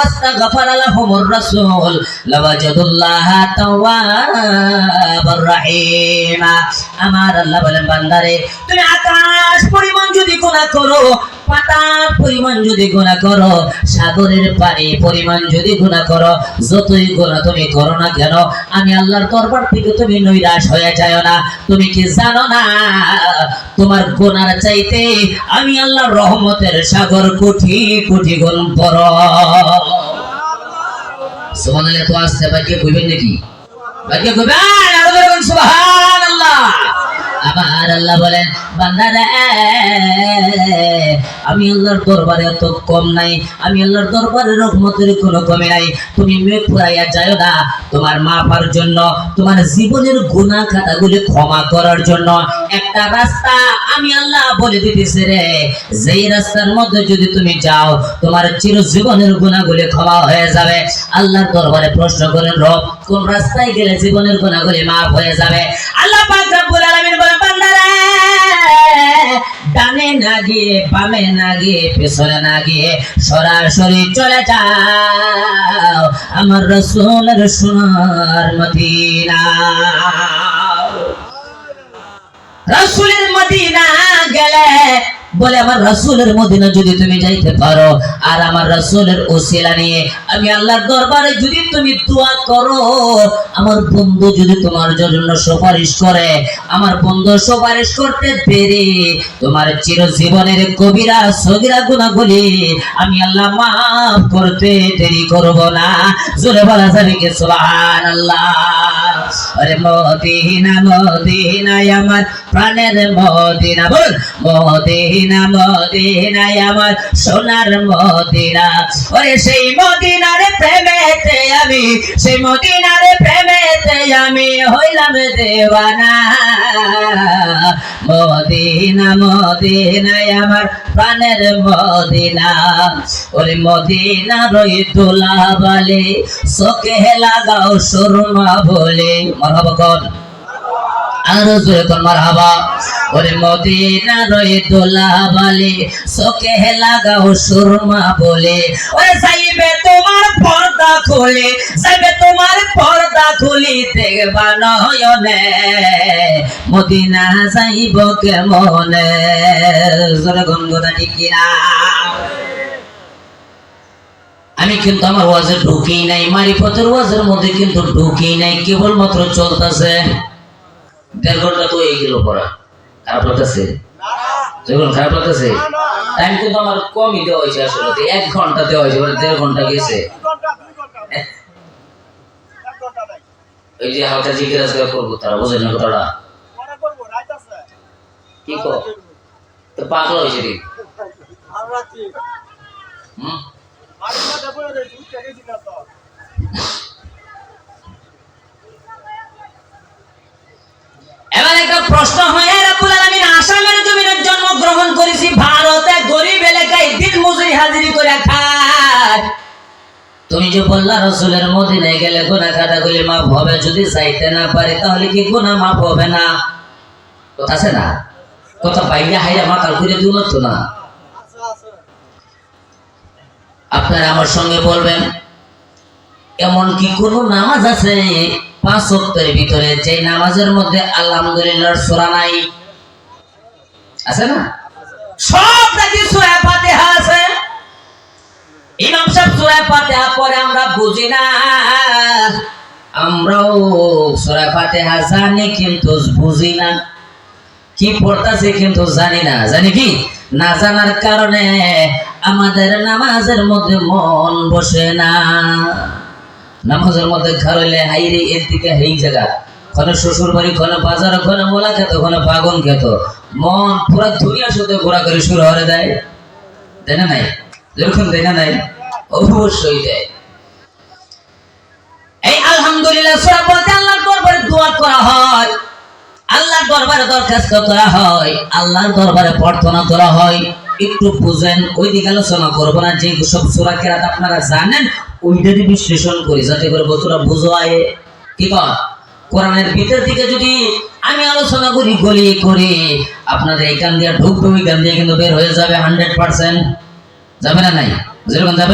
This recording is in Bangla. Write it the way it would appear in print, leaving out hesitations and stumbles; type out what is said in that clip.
ওয়াস্তাগফারা লাহুমুর রাসূল লাওয়াজাদুল্লাহা তাওয়াবার রহিম। আমার আল্লাহ বলেন বান্দারে তুমি আকাশ পরিমাণ যদি গুনাহ করো, পাতার পরিমাণ যদি গুনাহ করো, সাগরের পানি পরিমাণ যদি গুনাহ করো, যতই গুনাহ তুমি করো না কেন আমি আল্লাহর দরবার থেকে তুমি নৈরাশ হয়ে যাও না। তুমি কি জানো না তোমার গুনার চাইতে আমি আল্লাহর রহমতের সাগর কোটি কোটি গুণ বড়। সুবহানাল্লাহ। তো আসতে বাকি কইবেন নাকি? বাকি কইবেন? আরো বলুন সুবহানাল্লাহ। আমার আল্লাহ বলেন বান্দারা আমি আল্লাহর দরবারে এত কম নাই, আমি আল্লাহর দরবারে রহমতের কোনো কমে নাই। তুমি মেঘ ফুরাইয়া যাও না তোমার মাফার জন্য, তোমার জীবনের গুনাহ খাতাগুলি ক্ষমা করার জন্য একটা রাস্তা আমি আল্লাহ বলে দিতেছি রে। যেই রাস্তার মধ্যে যদি তুমি যাও তোমার চিরজীবনের গুনাহগুলি ক্ষমা হয়ে যাবে। আল্লাহর দরবারে প্রশ্ন করেন রব কোন রাস্তায় গেলে জীবনের গুনাহগুলি মাফ হয়ে যাবে? আল্লাহ পাক রব্বুল আলামিন বলেন বান্দারা ডানে না গিয়ে বামে না গিয়ে পেছনে না গিয়ে সরাসরি চলে যাও আমার রাসূলের সোনার মদিনা। রাসূলের মদিনা গেলে বলে আমার রাসূলের মদিনা যদি তুমি যাইতে পারো আর আমার রাসূলের ওসিলা নিয়ে আমি আল্লাহর দরবারে যদি তুমি দোয়া করো, আমার বন্ধু যদি তোমার জন্য সুপারিশ করে, আমার বন্ধু সুপারিশ করতে দেরি তোমার চিরজীবনের কবিরা সগীরা গুনাহগুলি আমি আল্লাহ মাফ করতে দেরি করব না। জোরে বলা যাবে কি সুবহানাল্লাহ। আরে মদিনা মদিনা আমার প্রাণের মদিনা, বল মদিনা মদিনা আমার সোনার মদিনা। ওরে সেই মদিনার প্রেমেতে আমি, সেই মদিনার প্রেমেতে আমি হইলাম দেওয়ানা। মদিনা মদিনা আমার প্রাণের মদিনা। ওরে মদিনা রই তোলা বলে চোখে লাগাও সুরমা বলে। মারহাবা কোন আরো জোরে কোন মারহাবা। ওরে মদিনা রই তোলা বলে চোখে লাগাও সুরমা বলে। ওরে যাইবে তোমার পর্দা খুলে, যাইবে তোমার পর্দা খুলি দেখবা নয়নে মদিনা যাইব কেমনে। জোরে গঙ্গা ঠিক কিনা? আমি কিন্তু আমার ওয়াজে ঢুকি নাই, মারিফতের ওয়াজের মধ্যে কিন্তু ঢুকি নাই, কেবলমাত্র চলতেছে। 1.5 ঘন্টা তো হয়ে গেল পড়া। খারাপ লাগতেছে? খারাপ লাগতেছে? টাইম কিন্তু আমার কমই দেওয়া হয়েছে, আসলে 1 ঘন্টা দেওয়া হয়েছে, 1.5 ঘন্টা গেছে। ওই যে হালকা জিজ্ঞাসা করবো তারা বোঝেন না কথাটা কি কো তো পাগল হয়েছে রে। এবার একটা প্রশ্ন হয়, রব্বুল আলামিন আসামের জমিনে জন্মগ্রহণ করেছি, ভারতে গরিব এলাকায় দিন মজুরি হাজিরি করে খায়। তুমি যে বললা রাসূলের মদিনায় গেলে গুনাহ খাতাগুলি মাফ হবে, যদি যাইতে না পারে তাহলে কি গুনাহ মাফ হবে না? কথা আছে না? কথা বাইরে হাইরা মাথার ঘুরে দিও না তো না। আপনারা আমার সঙ্গে বলবেন এমন কি কোন নামাজ আছে 5 ওয়াক্তের ভিতরে যে নামাজের মধ্যে আলহামদুলিল্লাহর সূরা নাই? আছে না? সব নাকি সূরা ফাতিহা আছে। ইমাম সাহেব সূরা ফাতিহা পড়ে আমরা বুঝি না, আমরাও সূরা ফাতিহা জানি কিন্তু বুঝি না, কি পড়তাছে কিন্তু জানি না। জানি কি না জানার কারণে আমাদের নামাজের মধ্যে মন বসে না। নামাজের মধ্যে খারইলে হাইরে এর দিকে হেই জায়গা, কোনো শ্বশুর বাড়ি, কোনো বাজার, কোনো মোলা খেত, কোনো বাগন খেত, মন পুরা দুনিয়ার সাথে ঘোরাঘুরি শুরু হয়ে দেয়। তাই না নাই? যেরকম তাই না নাই? অবশ্যই দেয়। এই আলহামদুলিল্লাহ সূরা বলতে আল্লাহর দরবারে দোয়া করা হয়, আল্লাহর দরবারে দরখাস্ত করা হয়, আল্লাহর দরবারে প্রার্থনা করা হয়। একটু বুঝেন, ওই দিকে আলোচনা করবো না। যে সব সূরা কেরাত আপনারা জানেন ওইটারই বিশ্লেষণ করি যাতে করে বছরা বুঝো আয়ে। কি কর কোরআনের ভিতর দিকে যদি আমি আলোচনা করি গলি করে আপনাদের এই কান দিয়ে ঢুকবে, ওই কান দিয়ে কিন্তু বের হয়ে যাবে 100%। যাবে না নাই? যেরকম যাবে।